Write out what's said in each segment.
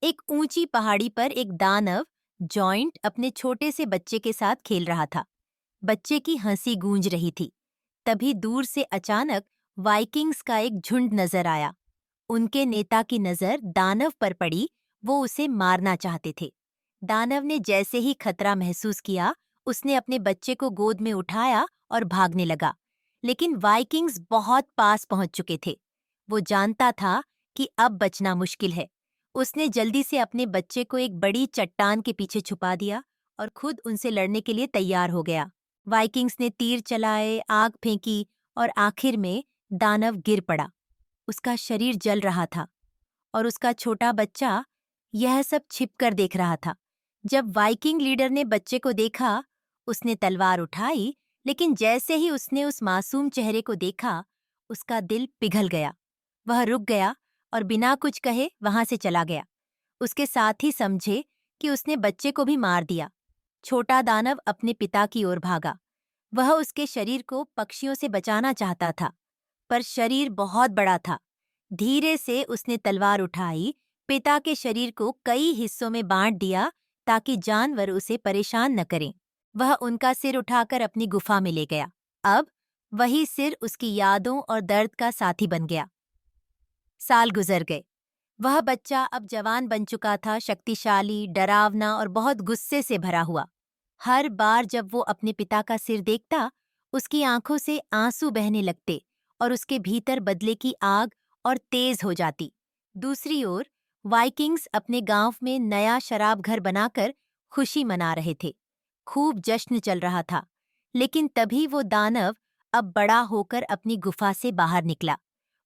एक ऊंची पहाड़ी पर एक दानव जॉइंट अपने छोटे से बच्चे के साथ खेल रहा था। बच्चे की हंसी गूंज रही थी। तभी दूर से अचानक वाइकिंग्स का एक झुंड नजर आया। उनके नेता की नजर दानव पर पड़ी। वो उसे मारना चाहते थे। दानव ने जैसे ही खतरा महसूस किया, उसने अपने बच्चे को गोद में उठाया और भागने लगा। लेकिन वाइकिंग्स बहुत पास पहुंच चुके थे। वो जानता था कि अब बचना मुश्किल है। उसने जल्दी से अपने बच्चे को एक बड़ी चट्टान के पीछे छुपा दिया और खुद उनसे लड़ने के लिए तैयार हो गया। वाइकिंग्स ने तीर चलाए, आग फेंकी और आखिर में दानव गिर पड़ा। उसका शरीर जल रहा था और उसका छोटा बच्चा यह सब छिपकर देख रहा था। जब वाइकिंग लीडर ने बच्चे को देखा, उसने तलवार उठाई, लेकिन जैसे ही उसने उस मासूम चेहरे को देखा, उसका दिल पिघल गया। वह रुक गया और बिना कुछ कहे वहां से चला गया। उसके साथ ही समझे कि उसने बच्चे को भी मार दिया। छोटा दानव अपने पिता की ओर भागा। वह उसके शरीर को पक्षियों से बचाना चाहता था, पर शरीर बहुत बड़ा था। धीरे से उसने तलवार उठाई, पिता के शरीर को कई हिस्सों में बांट दिया ताकि जानवर उसे परेशान न करें। वह उनका सिर उठाकर अपनी गुफा में ले गया। अब वही सिर उसकी यादों और दर्द का साथी बन गया। साल गुजर गए। वह बच्चा अब जवान बन चुका था, शक्तिशाली, डरावना और बहुत गुस्से से भरा हुआ। हर बार जब वो अपने पिता का सिर देखता, उसकी आंखों से आंसू बहने लगते और उसके भीतर बदले की आग और तेज हो जाती। दूसरी ओर वाइकिंग्स अपने गांव में नया शराब घर बनाकर खुशी मना रहे थे। खूब जश्न चल रहा था। लेकिन तभी वो दानव अब बड़ा होकर अपनी गुफा से बाहर निकला।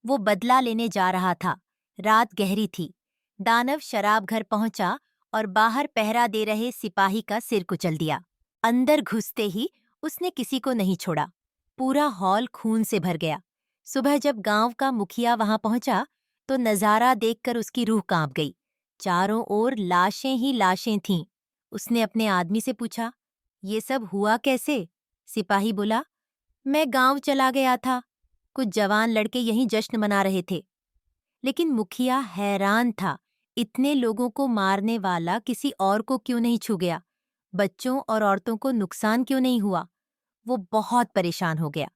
वो बदला लेने जा रहा था। रात गहरी थी। दानव शराब घर पहुंचा और बाहर पहरा दे रहे सिपाही का सिर कुचल दिया। अंदर घुसते ही उसने किसी को नहीं छोड़ा। पूरा हॉल खून से भर गया। सुबह जब गांव का मुखिया वहां पहुंचा, तो नजारा देखकर उसकी रूह कांप गई। चारों ओर लाशें ही लाशें थीं। उसने अपने आदमी से पूछा, ये सब हुआ कैसे? सिपाही बोला, मैं गांव चला गया था। कुछ जवान लड़के यहीं जश्न मना रहे थे। लेकिन मुखिया हैरान था। इतने लोगों को मारने वाला किसी और को क्यों नहीं छू गया? बच्चों और औरतों को नुकसान क्यों नहीं हुआ? वो बहुत परेशान हो गया।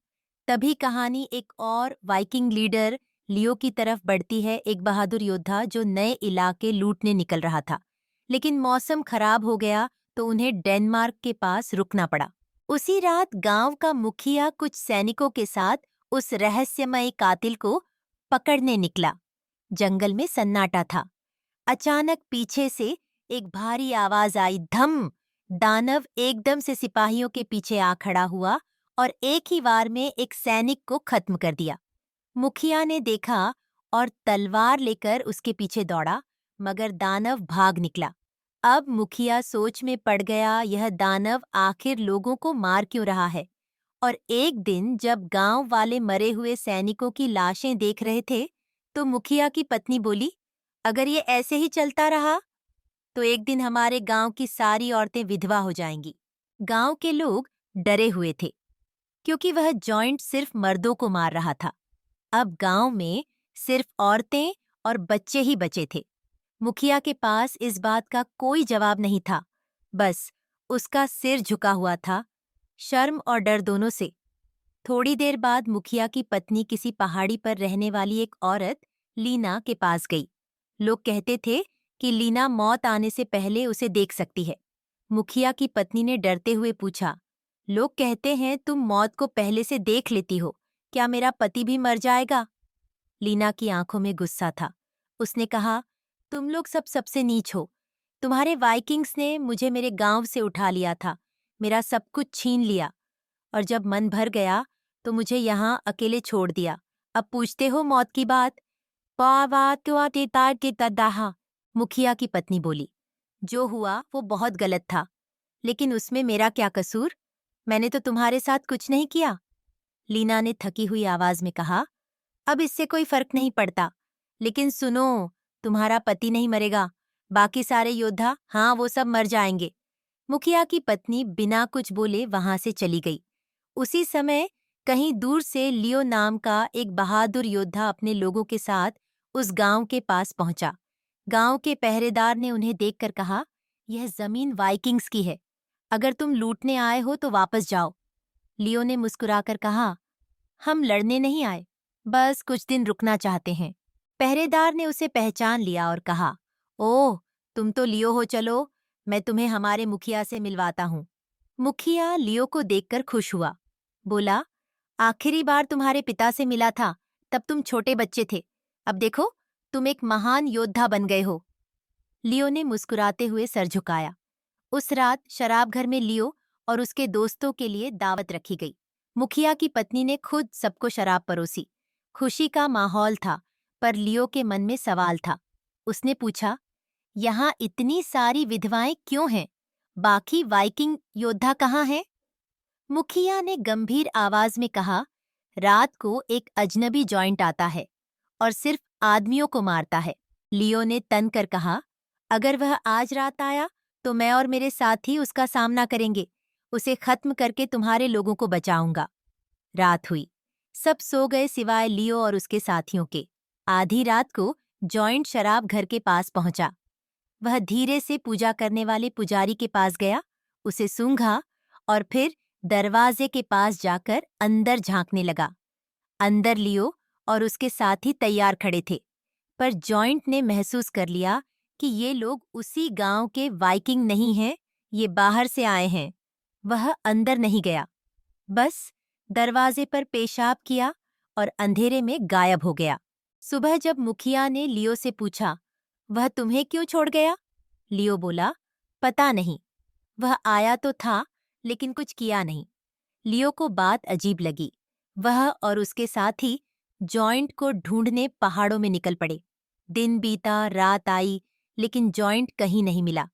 तभी कहानी एक और वाइकिंग लीडर लियो की तरफ बढ़ती है, एक बहादुर योद्धा जो नए इलाके लूटने निकल रहा था। लेकिन मौसम खराब हो गया तो उन्हें डेनमार्क के पास रुकना पड़ा। उसी रात गांव का मुखिया कुछ सैनिकों के साथ उस रहस्यमय कातिल को पकड़ने निकला। जंगल में सन्नाटा था। अचानक पीछे से एक भारी आवाज आई, धम! दानव एकदम से सिपाहियों के पीछे आ खड़ा हुआ और एक ही वार में एक सैनिक को खत्म कर दिया। मुखिया ने देखा और तलवार लेकर उसके पीछे दौड़ा, मगर दानव भाग निकला। अब मुखिया सोच में पड़ गया, यह दानव आखिर लोगों को मार क्यों रहा है? और एक दिन जब गांव वाले मरे हुए सैनिकों की लाशें देख रहे थे, तो मुखिया की पत्नी बोली, अगर ये ऐसे ही चलता रहा तो एक दिन हमारे गांव की सारी औरतें विधवा हो जाएंगी। गांव के लोग डरे हुए थे, क्योंकि वह जॉइंट सिर्फ मर्दों को मार रहा था। अब गांव में सिर्फ औरतें और बच्चे ही बचे थे। मुखिया के पास इस बात का कोई जवाब नहीं था। बस उसका सिर झुका हुआ था, शर्म और डर दोनों से। थोड़ी देर बाद मुखिया की पत्नी किसी पहाड़ी पर रहने वाली एक औरत लीना के पास गई। लोग कहते थे कि लीना मौत आने से पहले उसे देख सकती है। मुखिया की पत्नी ने डरते हुए पूछा, लोग कहते हैं तुम मौत को पहले से देख लेती हो, क्या मेरा पति भी मर जाएगा? लीना की आंखों में गुस्सा था। उसने कहा, तुम लोग सब सबसे नीच हो। तुम्हारे वाइकिंग्स ने मुझे मेरे गांव से उठा लिया था, मेरा सब कुछ छीन लिया, और जब मन भर गया तो मुझे यहाँ अकेले छोड़ दिया। अब पूछते हो मौत की बात? दाहा, मुखिया की पत्नी बोली। जो हुआ वो बहुत गलत था, लेकिन उसमें मेरा क्या कसूर? मैंने तो तुम्हारे साथ कुछ नहीं किया। लीना ने थकी हुई आवाज में कहा, अब इससे कोई फर्क नहीं पड़ता। लेकिन सुनो, तुम्हारा पति नहीं मरेगा, बाकी सारे योद्धा, हाँ, वो सब मर जाएंगे। मुखिया की पत्नी बिना कुछ बोले वहां से चली गई। उसी समय कहीं दूर से लियो नाम का एक बहादुर योद्धा अपने लोगों के साथ उस गांव के पास पहुंचा। गांव के पहरेदार ने उन्हें देखकर कहा, यह जमीन वाइकिंग्स की है। अगर तुम लूटने आए हो तो वापस जाओ। लियो ने मुस्कुराकर कहा, हम लड़ने नहीं आए, बस कुछ दिन रुकना चाहते हैं। पहरेदार ने उसे पहचान लिया और कहा, ओह, तुम तो लियो हो, चलो मैं तुम्हें हमारे मुखिया से मिलवाता हूँ। मुखिया लियो को देखकर खुश हुआ। बोला, आखिरी बार तुम्हारे पिता से मिला था, तब तुम छोटे बच्चे थे। अब देखो, तुम एक महान योद्धा बन गए हो। लियो ने मुस्कुराते हुए सर झुकाया। उस रात शराब घर में लियो और उसके दोस्तों के लिए दावत रखी गई। मुखिया की पत्नी ने खुद सबको शराब परोसी। खुशी का माहौल था, पर लियो के मन में सवाल था। उसने पूछा, यहाँ इतनी सारी विधवाएं क्यों हैं? बाकी वाइकिंग योद्धा कहाँ हैं? मुखिया ने गंभीर आवाज में कहा, रात को एक अजनबी जॉइंट आता है और सिर्फ आदमियों को मारता है। लियो ने तन कर कहा, अगर वह आज रात आया तो मैं और मेरे साथी उसका सामना करेंगे। उसे खत्म करके तुम्हारे लोगों को बचाऊंगा। रात हुई। सब सो गए सिवाय लियो और उसके साथियों के। आधी रात को जॉइंट शराब घर के पास पहुंचा। वह धीरे से पूजा करने वाले पुजारी के पास गया, उसे सूंघा और फिर दरवाजे के पास जाकर अंदर झांकने लगा। अंदर लियो और उसके साथी तैयार खड़े थे, पर जॉइंट ने महसूस कर लिया कि ये लोग उसी गांव के वाइकिंग नहीं हैं, ये बाहर से आए हैं। वह अंदर नहीं गया, बस दरवाजे पर पेशाब किया और अंधेरे में गायब हो गया। सुबह जब मुखिया ने लियो से पूछा, वह तुम्हें क्यों छोड़ गया? लियो बोला, पता नहीं। वह आया तो था, लेकिन कुछ किया नहीं। लियो को बात अजीब लगी। वह और उसके साथी जॉइंट को ढूंढने पहाड़ों में निकल पड़े। दिन बीता, रात आई, लेकिन जॉइंट कहीं नहीं मिला।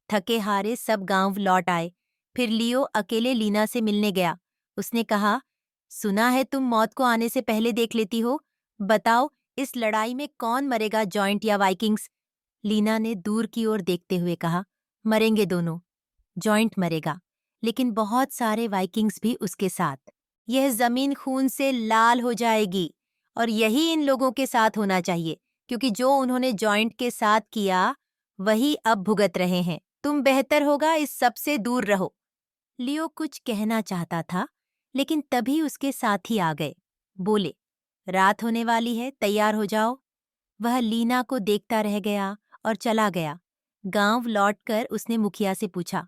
थके हारे सब गांव लौट आए। फिर लियो अकेले लीना से मिलने गया। उसने कहा, सुना है तुम मौत को आने से पहले देख लेती हो। बताओ, इस लड़ाई में कौन मरेगा, जॉइंट या वाइकिंग्स? लीना ने दूर की ओर देखते हुए कहा, मरेंगे दोनों। जॉइंट मरेगा, लेकिन बहुत सारे वाइकिंग्स भी उसके साथ। यह जमीन खून से लाल हो जाएगी, और यही इन लोगों के साथ होना चाहिए, क्योंकि जो उन्होंने जॉइंट के साथ किया वही अब भुगत रहे हैं। तुम बेहतर होगा इस सब से दूर रहो। लियो कुछ कहना चाहता था, लेकिन तभी उसके साथी आ गए। बोले, रात होने वाली है, तैयार हो जाओ। वह लीना को देखता रह गया और चला गया। गांव लौटकर उसने मुखिया से पूछा,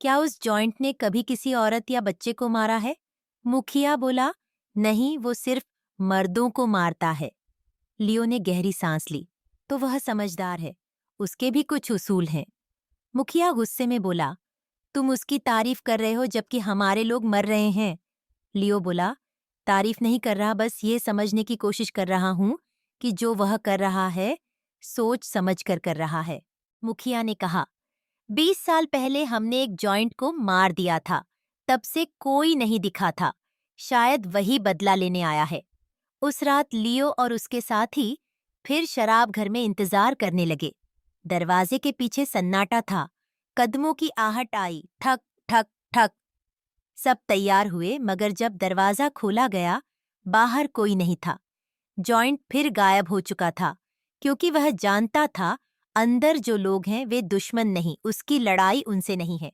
क्या उस जॉइंट ने कभी किसी औरत या बच्चे को मारा है? मुखिया बोला, नहीं, वो सिर्फ मर्दों को मारता है। लियो ने गहरी सांस ली। तो वह समझदार है, उसके भी कुछ उसूल हैं। मुखिया गुस्से में बोला, तुम उसकी तारीफ कर रहे हो जबकि हमारे लोग मर रहे हैं। लियो बोला, तारीफ नहीं कर रहा, बस ये समझने की कोशिश कर रहा हूं कि जो वह कर रहा है सोच समझ कर रहा है। मुखिया ने कहा, 20 साल पहले हमने एक जॉइंट को मार दिया था, तब से कोई नहीं दिखा था। शायद वही बदला लेने आया है। उस रात लियो और उसके साथी फिर शराब घर में इंतजार करने लगे। दरवाजे के पीछे सन्नाटा था। कदमों की आहट आई, ठक ठक ठक। सब तैयार हुए, मगर जब दरवाजा खोला गया, बाहर कोई नहीं था। जॉइंट फिर गायब हो चुका था, क्योंकि वह जानता था अंदर जो लोग हैं वे दुश्मन नहीं, उसकी लड़ाई उनसे नहीं है।